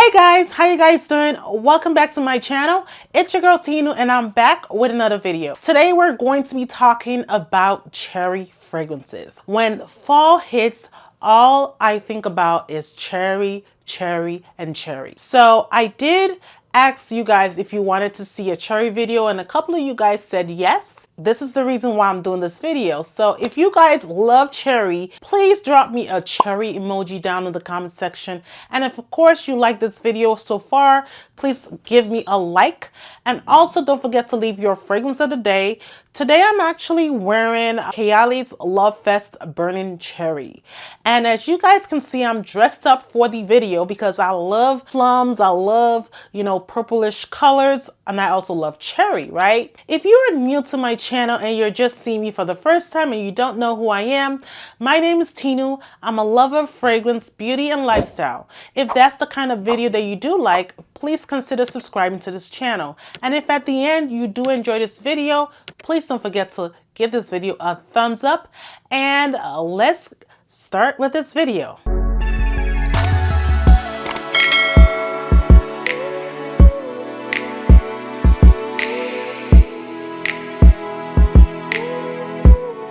Hey guys, how you guys doing? Welcome back to my channel. It's your girl Tinu and I'm back with another video. Today we're going to be talking about cherry fragrances. When fall hits, all I think about is cherry, cherry, and cherry. So I did ask you guys if you wanted to see a cherry video and a couple of you guys said yes. This is the reason why I'm doing this video. So if you guys love cherry, please drop me a cherry emoji down in the comment section. And if of course you like this video so far, please give me a like. And also don't forget to leave your fragrance of the day. Today I'm actually wearing Kayali's Lovefest Burning Cherry. And as you guys can see, I'm dressed up for the video because I love plums, I love, purplish colors, and I also love cherry, right? If you are new to my channel and you're just seeing me for the first time and you don't know who I am, my name is Tinu. I'm a lover of fragrance, beauty, and lifestyle. If that's the kind of video that you do like, please consider subscribing to this channel. And if at the end you do enjoy this video, please don't forget to give this video a thumbs up. And let's start with this video.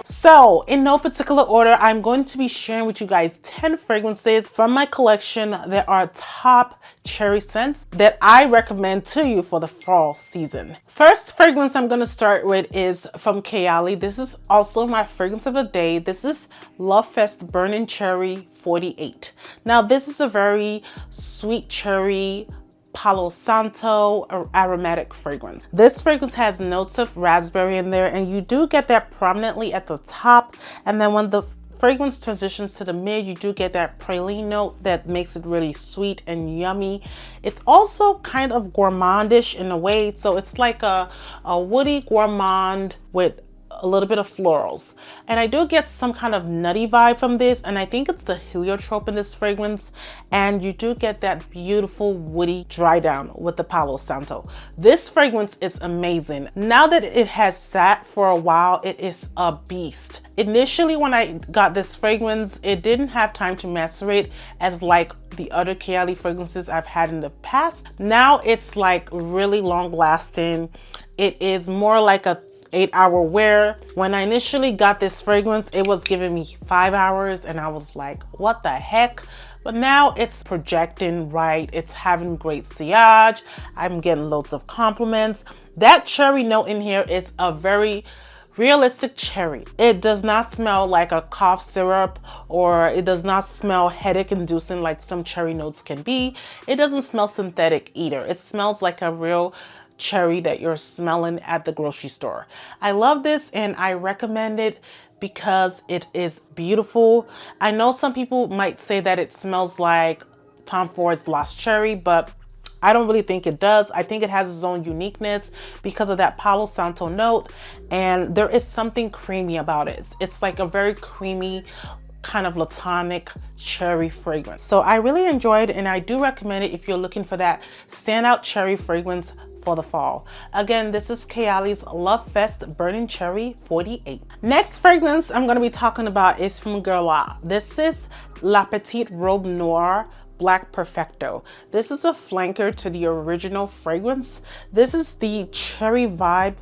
So, in no particular order, I'm going to be sharing with you guys 10 fragrances from my collection that are top cherry scents that I recommend to you for the fall season. First fragrance I'm going to start with is from Kayali. This is also my fragrance of the day. This is Lovefest Burning Cherry 48. Now, this is a very sweet cherry Palo Santo aromatic fragrance. This fragrance has notes of raspberry in there, and you do get that prominently at the top, and then when the fragrance transitions to the mid, you do get that praline note that makes it really sweet and yummy. It's also kind of gourmandish in a way, so it's like a woody gourmand with a little bit of florals. And I do get some kind of nutty vibe from this, and I think it's the heliotrope in this fragrance, and you do get that beautiful woody dry down with the Palo Santo. This fragrance is amazing. Now that it has sat for a while, it is a beast. Initially when I got this fragrance, it didn't have time to macerate as like the other Kayali fragrances I've had in the past. Now it's like really long lasting. It is more like a 8-hour wear. When I initially got this fragrance, it was giving me 5 hours and I was like, what the heck? But now it's projecting right. It's having great sillage. I'm getting loads of compliments. That cherry note in here is a very realistic cherry. It does not smell like a cough syrup, or it does not smell headache inducing like some cherry notes can be. It doesn't smell synthetic either. It smells like a real cherry that you're smelling at the grocery store. I love this and I recommend it because it is beautiful. I know some people might say that it smells like Tom Ford's Lost Cherry, but I don't really think it does. I think it has its own uniqueness because of that Palo Santo note, and there is something creamy about it. It's like a very creamy kind of platonic cherry fragrance. So I really enjoyed it and I do recommend it if you're looking for that standout cherry fragrance for the fall. Again, this is Kayali's Lovefest Burning Cherry 48. Next fragrance I'm going to be talking about is from Guerlain. This is La Petite Robe Noire Black Perfecto. This is a flanker to the original fragrance. This is the cherry vibe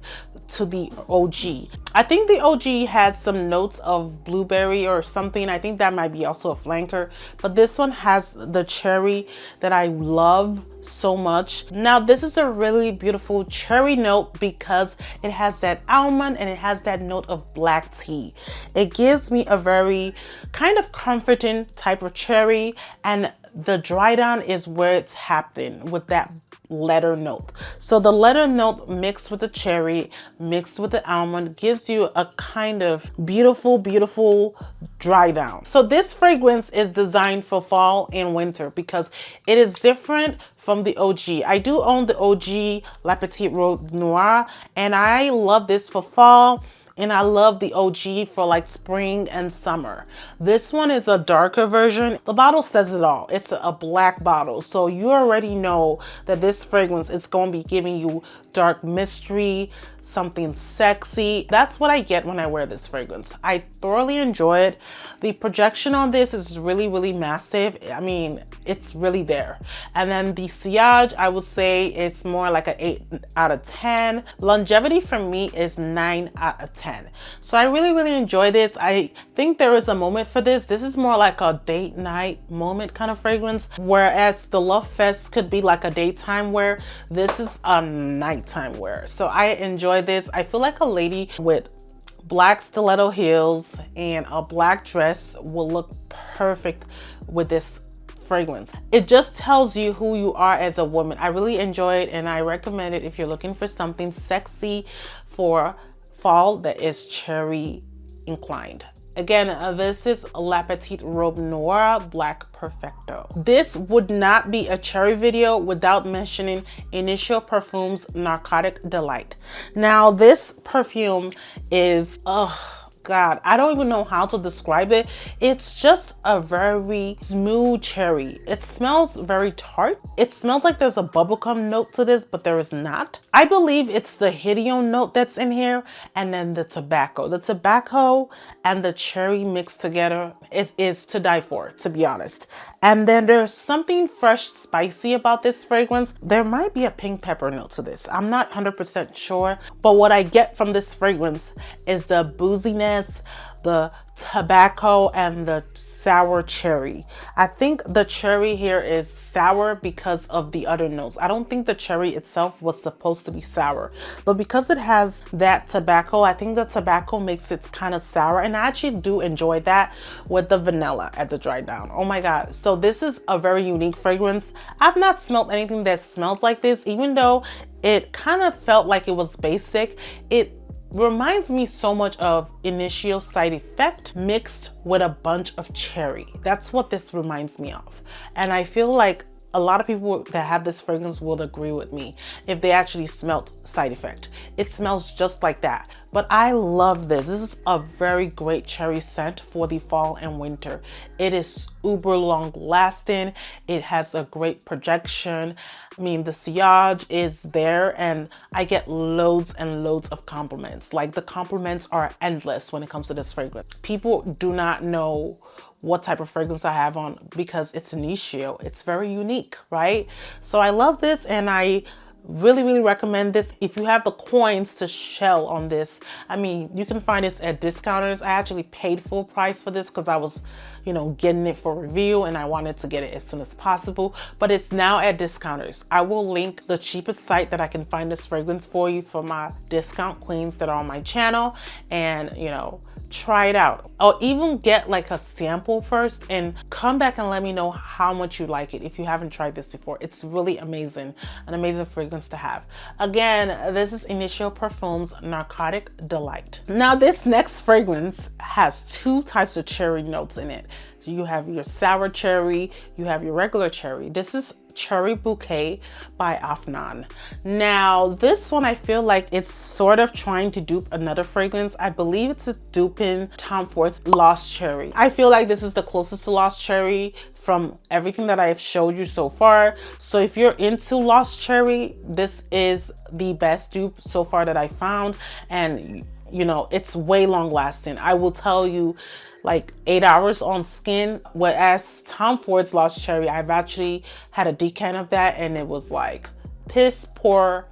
to the OG. I think the OG has some notes of blueberry or something. I think that might be also a flanker, but this one has the cherry that I love so much. Now this is a really beautiful cherry note because it has that almond and it has that note of black tea. It gives me a very kind of comforting type of cherry, and the dry down is where it's happening with that leather note. So the leather note mixed with the cherry, mixed with the almond, gives you a kind of beautiful dry down. So this fragrance is designed for fall and winter because it is different from the OG. I do own the OG La Petite Robe Noire and I love this for fall And I love the OG for like spring and summer. This one is a darker version. The bottle says it all. It's a black bottle. So you already know that this fragrance is going to be giving you dark mystery, something sexy. That's what I get when I wear this fragrance. I thoroughly enjoy it. The projection on this is really, really massive. I mean, it's really there. And then the sillage, I would say it's more like an 8 out of 10. Longevity for me is 9 out of 10. So I really, really enjoy this. I think there is a moment for this. This is more like a date night moment kind of fragrance, whereas the Lovefest could be like a daytime wear. This is a nighttime wear. So I enjoy this. I feel like a lady with black stiletto heels and a black dress will look perfect with this fragrance. It just tells you who you are as a woman. I really enjoy it, and I recommend it if you're looking for something sexy for fall that is cherry inclined. Again, this is La Petite Robe Noir Black Perfecto. This would not be a cherry video without mentioning Initio Perfumes Narcotic Delight. Now, this perfume is, God, I don't even know how to describe it. It's just a very smooth cherry. It smells very tart. It smells like there's a bubblegum note to this, but there is not. I believe it's the hedione note that's in here, and then the tobacco. The tobacco and the cherry mixed together, it is to die for, to be honest. And then there's something fresh, spicy about this fragrance. There might be a pink pepper note to this. I'm not 100% sure, but what I get from this fragrance is the booziness, the tobacco, and the sour cherry. I think the cherry here is sour because of the other notes. I don't think the cherry itself was supposed to be sour, but because it has that tobacco, I think the tobacco makes it kind of sour, and I actually do enjoy that with the vanilla at the dry down. Oh my God. So this is a very unique fragrance. I've not smelled anything that smells like this, even though it kind of felt like it was basic. It reminds me so much of Initio Side Effect mixed with a bunch of cherry. That's what this reminds me of. And I feel like a lot of people that have this fragrance will agree with me if they actually smelt Side Effect. It smells just like that. But I love this. This is a very great cherry scent for the fall and winter. It is uber long lasting. It has a great projection. I mean, the sillage is there, and I get loads and loads of compliments. Like, the compliments are endless when it comes to this fragrance. People do not know what type of fragrance I have on because it's Initio. It's very unique, right? So I love this, and I really, really recommend this. If you have the coins to shell on this, I mean, you can find this at discounters. I actually paid full price for this because I was, you know, getting it for review and I wanted to get it as soon as possible, but it's now at discounters. I will link the cheapest site that I can find this fragrance for you for my discount queens that are on my channel, and, you know, try it out. I'll even get like a sample first and come back and let me know how much you like it if you haven't tried this before. It's really amazing, an amazing fragrance to have. Again, this is Initio Perfumes Narcotic Delight. Now, this next fragrance has two types of cherry notes in it. So you have your sour cherry, you have your regular cherry. This is Cherry Bouquet by Afnan. Now, this one I feel like it's sort of trying to dupe another fragrance. I believe it's a duping Tom Ford's Lost Cherry. I feel like this is the closest to Lost Cherry from everything that I've showed you so far. So if you're into Lost Cherry, this is the best dupe so far that I found. And, you know, it's way long lasting. I will tell you, like 8 hours on skin, whereas Tom Ford's Lost Cherry, I've actually had a decant of that and it was like piss poor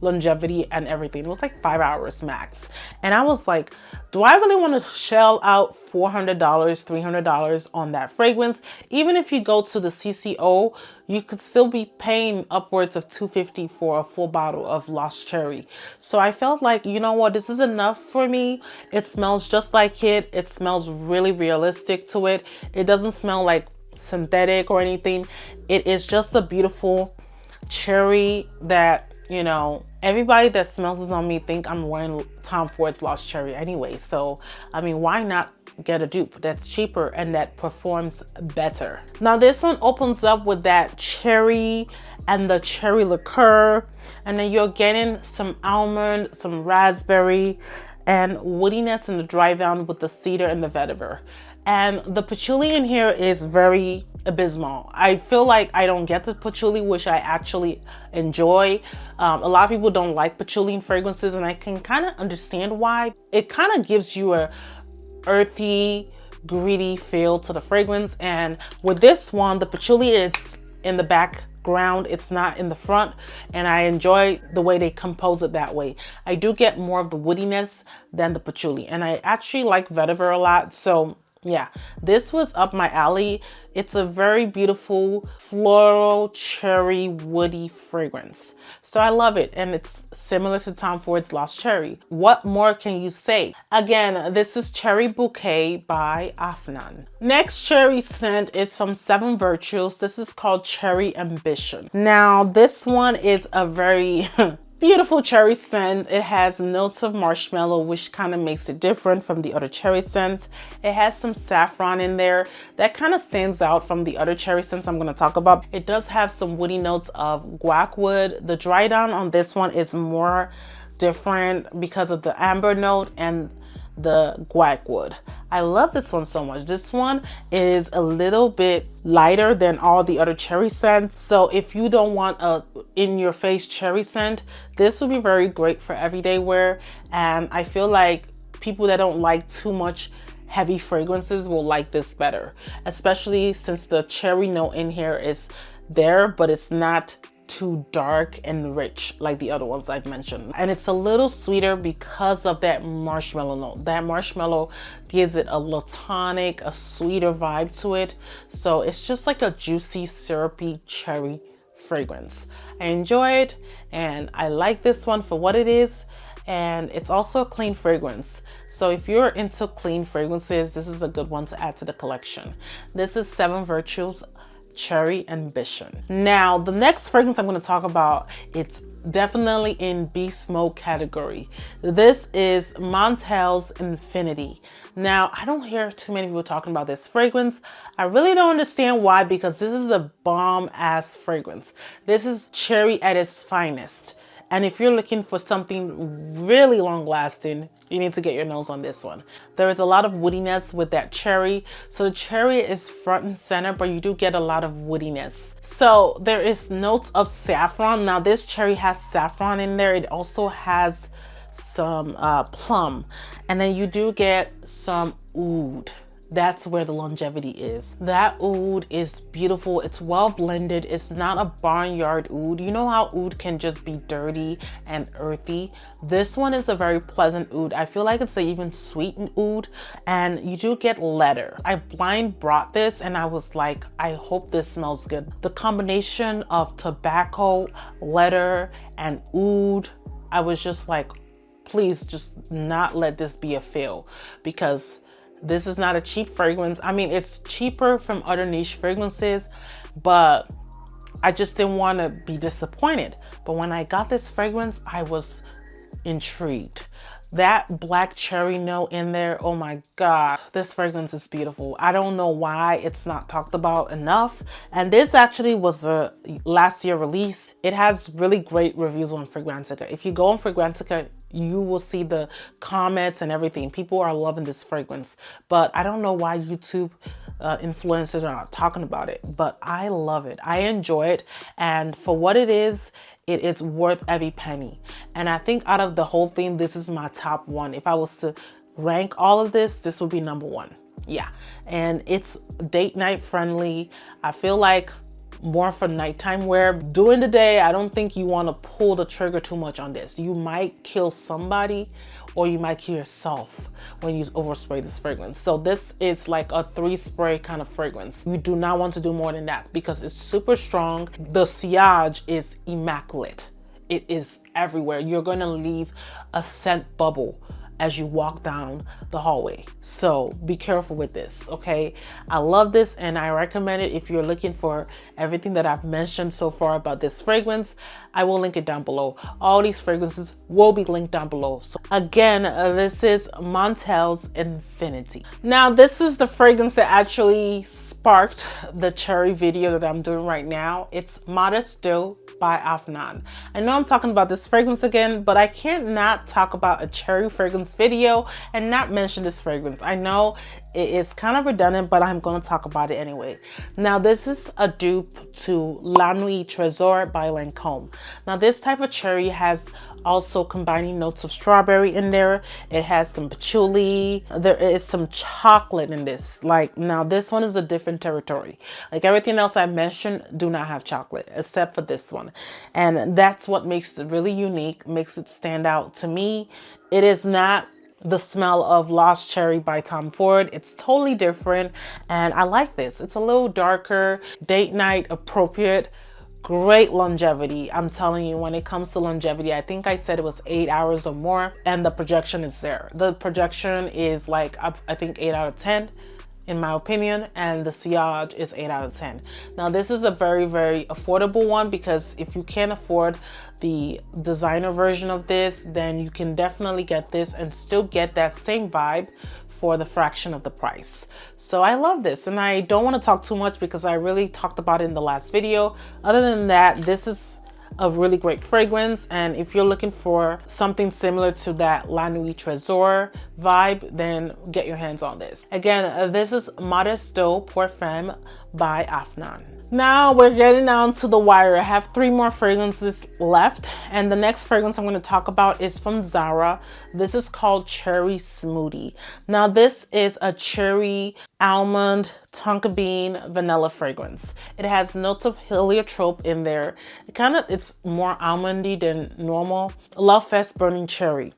longevity and everything. It was like 5 hours max. And I was like, do I really want to shell out $400, $300 on that fragrance? Even if you go to the CCO, you could still be paying upwards of $250 for a full bottle of Lost Cherry. So I felt like, you know what, this is enough for me. It smells just like it. It smells really realistic to it. It doesn't smell like synthetic or anything. It is just a beautiful cherry that, you know, everybody that smells this on me think I'm wearing Tom Ford's Lost Cherry anyway. So, I mean, why not get a dupe that's cheaper and that performs better? Now, this one opens up with that cherry and the cherry liqueur, and then you're getting some almond, some raspberry, and woodiness in the dry down with the cedar and the vetiver. And the patchouli in here is very abysmal. I feel like I don't get the patchouli, which I actually enjoy. A lot of people don't like patchouli in fragrances, and I can kind of understand why. It kind of gives you a earthy, gritty feel to the fragrance. And with this one, the patchouli is in the background, it's not in the front, and I enjoy the way they compose it that way. I do get more of the woodiness than the patchouli, and I actually like vetiver a lot, so yeah, this was up my alley. It's a very beautiful floral, cherry, woody fragrance. So I love it, and it's similar to Tom Ford's Lost Cherry. What more can you say? Again, this is Cherry Bouquet by Afnan. Next cherry scent is from Seven Virtues. This is called Cherry Ambition. Now, this one is a very beautiful cherry scent. It has notes of marshmallow, which kind of makes it different from the other cherry scents. It has some saffron in there that kind of stands out from the other cherry scents I'm going to talk about. It does have some woody notes of guac wood. The dry down on this one is more different because of the amber note and the guac wood. I love this one so much. This one is a little bit lighter than all the other cherry scents. So if you don't want a in-your-face cherry scent, this would be very great for everyday wear. And I feel like people that don't like too much heavy fragrances will like this better, especially since the cherry note in here is there, but it's not too dark and rich like the other ones I've mentioned. And it's a little sweeter because of that marshmallow note. That marshmallow gives it a little tonic, a sweeter vibe to it. So it's just like a juicy, syrupy cherry fragrance. I enjoy it, and I like this one for what it is. And it's also a clean fragrance. So if you're into clean fragrances, this is a good one to add to the collection. This is Seven Virtues Cherry Ambition. Now, the next fragrance I'm going to talk about, it's definitely in beast mode category. This is Montale's Infinity. Now, I don't hear too many people talking about this fragrance. I really don't understand why, because this is a bomb ass fragrance. This is cherry at its finest. And if you're looking for something really long lasting, you need to get your nose on this one. There is a lot of woodiness with that cherry. So the cherry is front and center, but you do get a lot of woodiness. So there is notes of saffron. Now this cherry has saffron in there. It also has some plum. And then you do get some oud. That's where the longevity is. That oud is beautiful. It's well blended. It's not a barnyard oud. You know how oud can just be dirty and earthy? This one is a very pleasant oud. I feel like it's an even sweetened oud, and you do get leather. I blind brought this and I was like, I hope this smells good. The combination of tobacco, leather, and oud, I was just like, please just not let this be a fail, because this is not a cheap fragrance. I mean, it's cheaper from other niche fragrances, but I just didn't want to be disappointed. But when I got this fragrance, I was intrigued. That black cherry note in there, oh my God, this fragrance is beautiful. I don't know why it's not talked about enough. And this actually was a last year release. It has really great reviews on Fragrantica. If you go on Fragrantica, you will see the comments and everything. People are loving this fragrance, but I don't know why YouTube influencers are not talking about it, but I love it. I enjoy it. And for what it is worth every penny. And I think out of the whole thing, this is my top one. If I was to rank all of this, this would be number one. Yeah. And it's date night friendly. I feel like more for nighttime wear. During the day, I don't think you want to pull the trigger too much on this. You might kill somebody, or you might kill yourself when you overspray this fragrance. So this is like a 3-spray kind of fragrance. You do not want to do more than that because it's super strong. The sillage is immaculate. It is everywhere. You're going to leave a scent bubble as you walk down the hallway. So be careful with this, okay? I love this and I recommend it if you're looking for everything that I've mentioned so far about this fragrance. I will link it down below. All these fragrances will be linked down below. So again, this is Montale's Infinity. Now this is the fragrance that actually sparked sparked the cherry video that I'm doing right now. It's Modeste Deux by Afnan. I know I'm talking about this fragrance again, but I can't not talk about a cherry fragrance video and not mention this fragrance. I know it is kind of redundant, but I'm going to talk about it anyway. Now, this is a dupe to La Nuit Trésor by Lancôme. Now, this type of cherry has also combining notes of strawberry in there. It has some patchouli. There is some chocolate in this. Like, now this one is a different territory. Like everything else I mentioned do not have chocolate except for this one. And that's what makes it really unique, makes it stand out to me. It is not the smell of Lost Cherry by Tom Ford. It's totally different. And I like this. It's a little darker, date night appropriate. Great longevity. I'm telling you, when it comes to longevity, I think I said it was 8 hours or more, and the projection is there. The projection is like, I think 8 out of 10 in my opinion, and the sillage is 8 out of 10. Now, this is a very, very affordable one, because if you can't afford the designer version of this, then you can definitely get this and still get that same vibe for the fraction of the price. So I love this, and I don't want to talk too much because I really talked about it in the last video. Other than that, this is a really great fragrance, and if you're looking for something similar to that La Nuit Trésor vibe, then get your hands on this. Again, this is Modeste Deux pour Femme by Afnan. Now we're getting down to the wire. I have 3 more fragrances left, and the next fragrance I'm going to talk about is from Zara. This is called Cherry Smoothie. Now, this is a cherry, almond, tonka bean, vanilla fragrance. It has notes of heliotrope in there. It's more almondy than normal. Lovefest burning cherry,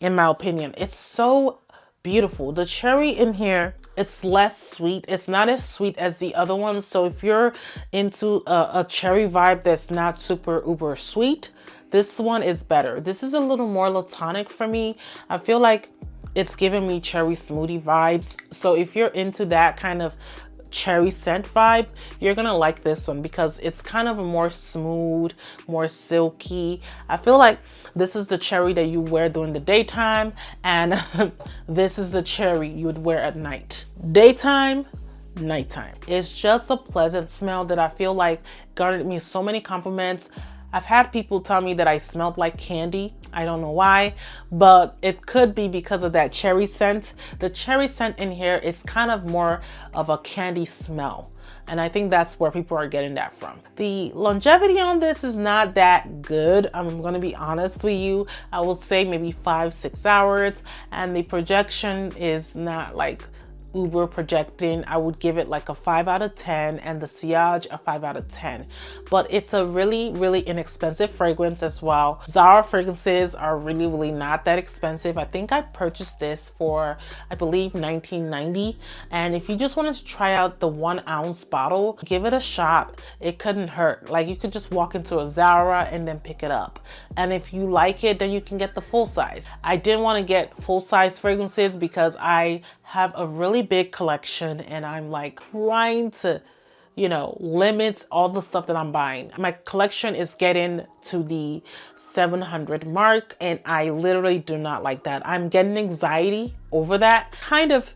in my opinion. It's so beautiful. The cherry in here, it's less sweet. It's not as sweet as the other ones. So if you're into a cherry vibe that's not super uber sweet, this one is better. This is a little more latonic for me. I feel like it's giving me cherry smoothie vibes. So if you're into that kind of cherry scent vibe, you're gonna like this one because it's kind of a more smooth, more silky. I feel like this is the cherry that you wear during the daytime, and this is the cherry you would wear at night. Daytime, nighttime. It's just a pleasant smell that I feel like garnered me so many compliments. I've had people tell me that I smelled like candy. I don't know why, but it could be because of that cherry scent. The cherry scent in here is kind of more of a candy smell, and I think that's where people are getting that from. The longevity on this is not that good. I'm gonna be honest with you. I would say maybe 5-6 hours, and the projection is not like uber projecting. I would give it like a 5 out of 10, and the sillage a 5 out of 10. But it's a really, really inexpensive fragrance as well. Zara fragrances are really, really not that expensive. I think I purchased this for, I believe, $19.90. And if you just wanted to try out the 1 ounce bottle, give it a shot. It couldn't hurt. Like, you could just walk into a Zara and then pick it up. And if you like it, then you can get the full size. I didn't want to get full size fragrances because I have a really big collection, and I'm like trying to, you know, limit all the stuff that I'm buying. My collection is getting to the 700 mark, and I literally do not like that. I'm getting anxiety over that. Kind of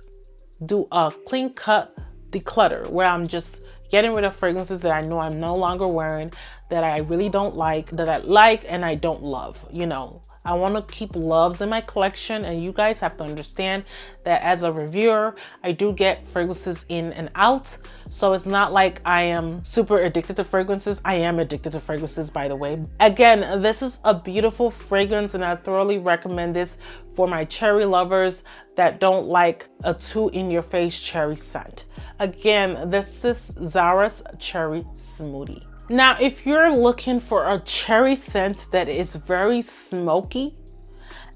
do a clean cut declutter where I'm just getting rid of fragrances that I know I'm no longer wearing, that I really don't like, that I like and I don't love. You know, I want to keep loves in my collection, and you guys have to understand that as a reviewer, I do get fragrances in and out. So it's not like I am super addicted to fragrances. I am addicted to fragrances, by the way. Again, this is a beautiful fragrance, and I thoroughly recommend this for my cherry lovers that don't like a too in-your-face cherry scent. Again, this is Zara's Cherry Smoothie. Now, if you're looking for a cherry scent that is very smoky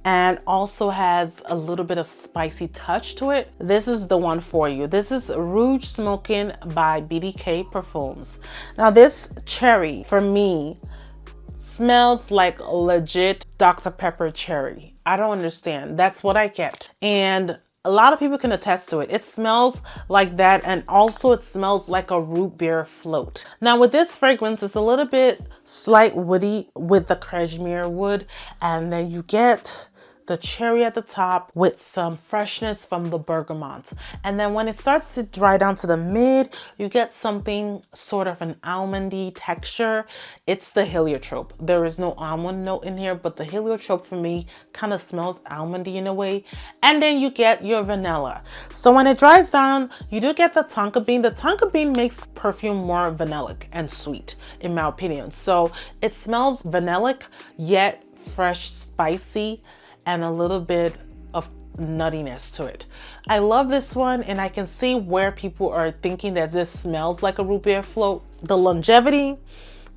and also has a little bit of spicy touch to it, this is the one for you. This is Rouge Smoking by BDK Perfumes. Now, this cherry, for me, smells like legit Dr. Pepper cherry. I don't understand. That's what I get. And a lot of people can attest to it. It smells like that, and also it smells like a root beer float. Now, with this fragrance, it's a little bit slight woody with the cashmere wood, and then you get the cherry at the top with some freshness from the bergamot. And then when it starts to dry down to the mid, you get something sort of an almondy texture. It's the heliotrope. There is no almond note in here, but the heliotrope for me kind of smells almondy in a way. And then you get your vanilla. So when it dries down, you do get the tonka bean. The tonka bean makes perfume more vanillic and sweet, in my opinion. So it smells vanillic, yet fresh, spicy, and a little bit of nuttiness to it. I love this one, and I can see where people are thinking that this smells like a root beer float. The longevity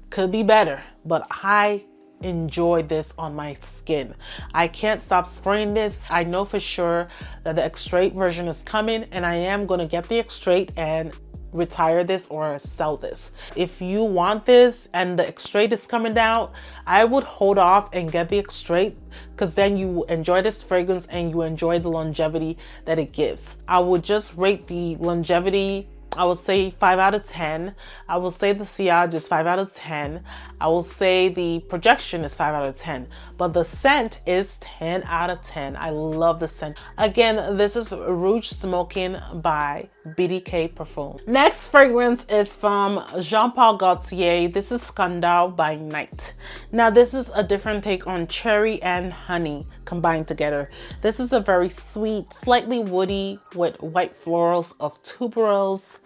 could be better, but I enjoy this on my skin. I can't stop spraying this. I know for sure that the extrait version is coming, and I am going to get the extrait and retire this or sell this. If you want this and the extrait is coming out, I would hold off and get the extrait, because then you enjoy this fragrance and you enjoy the longevity that it gives. I would just rate the longevity, I would say 5 out of 10. I will say the sillage is 5 out of 10. I will say the projection is 5 out of 10. But the scent is 10 out of 10. I love the scent. Again, this is Rouge Smoking by BDK Perfume. Next fragrance is from Jean Paul Gaultier. This is Scandale by Night. Now this is a different take on cherry and honey combined together. This is a very sweet, slightly woody with white florals of tuberose,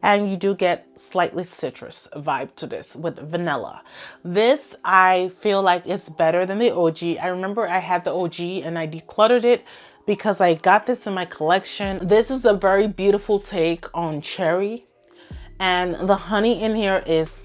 and you do get slightly citrus vibe to this with vanilla. This I feel like is better than the OG. I remember I had the OG and I decluttered it because I got this in my collection. This is a very beautiful take on cherry, and the honey in here is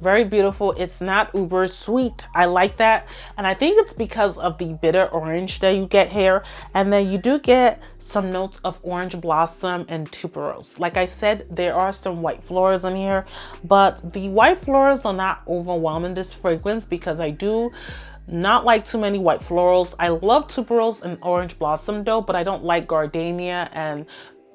very beautiful. It's not uber sweet. I like that. And I think it's because of the bitter orange that you get here. And then you do get some notes of orange blossom and tuberose. Like I said, there are some white florals in here, but the white florals are not overwhelming this fragrance because I do not like too many white florals. I love tuberose and orange blossom though, but I don't like gardenia and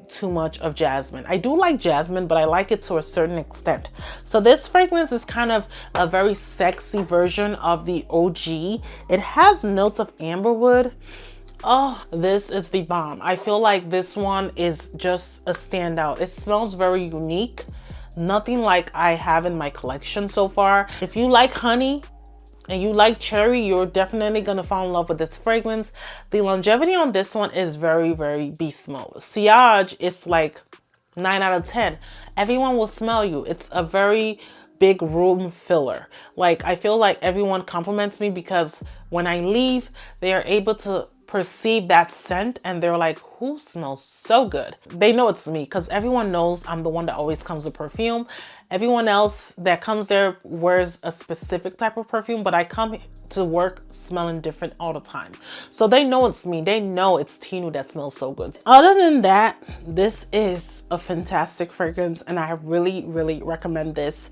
too much of jasmine. I do like jasmine, but I like it to a certain extent. So this fragrance is kind of a very sexy version of the OG. It has notes of amberwood. Oh, this is the bomb. I feel like this one is just a standout. It smells very unique. Nothing like I have in my collection so far. If you like honey and you like cherry, you're definitely gonna fall in love with this fragrance. The longevity on this one is very, very beast mode. Sillage is like 9 out of 10. Everyone will smell you. It's a very big room filler. Like, I feel like everyone compliments me because when I leave, they are able to perceive that scent and they're like, who smells so good? They know it's me because everyone knows I'm the one that always comes with perfume. Everyone else that comes there wears a specific type of perfume, but I come to work smelling different all the time. So they know it's me. They know it's Tinu that smells so good. Other than that, this is a fantastic fragrance and I really, really recommend this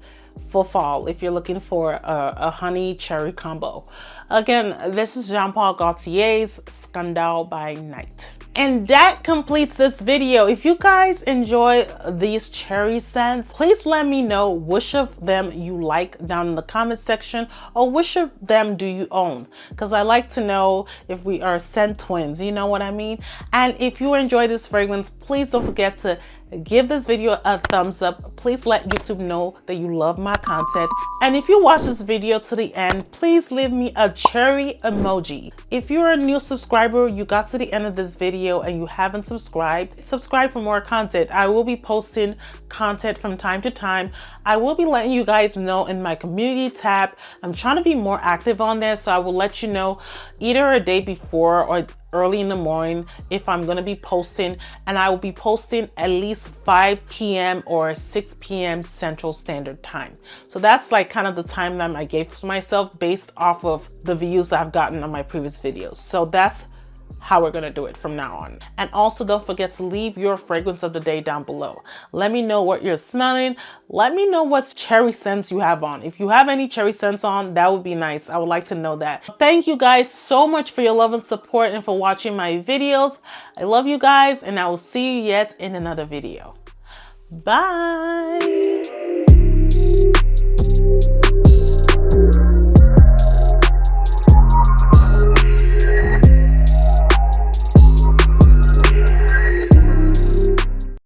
for fall if you're looking for a honey cherry combo. Again, this is Jean Paul Gaultier's Scandale by Night. And that completes this video. If you guys enjoy these cherry scents, please let me know which of them you like down in the comment section, or which of them do you own, because I like to know if we are scent twins, you know what I mean? And if you enjoy this fragrance, please don't forget to give this video a thumbs up. Please let YouTube know that you love my content. And if you watch this video to the end, please leave me a cherry emoji. If you're a new subscriber, you got to the end of this video and you haven't subscribed, subscribe for more content. I will be posting content from time to time. I will be letting you guys know in my community tab. I'm trying to be more active on there, so I will let you know either a day before or early in the morning if I'm going to be posting, and I will be posting at least 5 p.m. or 6 p.m. Central Standard Time. So that's like kind of the timeline I gave to myself based off of the views I've gotten on my previous videos. So that's how we're gonna do it from now on. And also don't forget to leave your fragrance of the day down below. Let me know what you're smelling. Let me know what cherry scents you have on. If you have any cherry scents on, that would be nice. I would like to know that. Thank you guys so much for your love and support and for watching my videos. I love you guys, and I will see you yet in another video. Bye.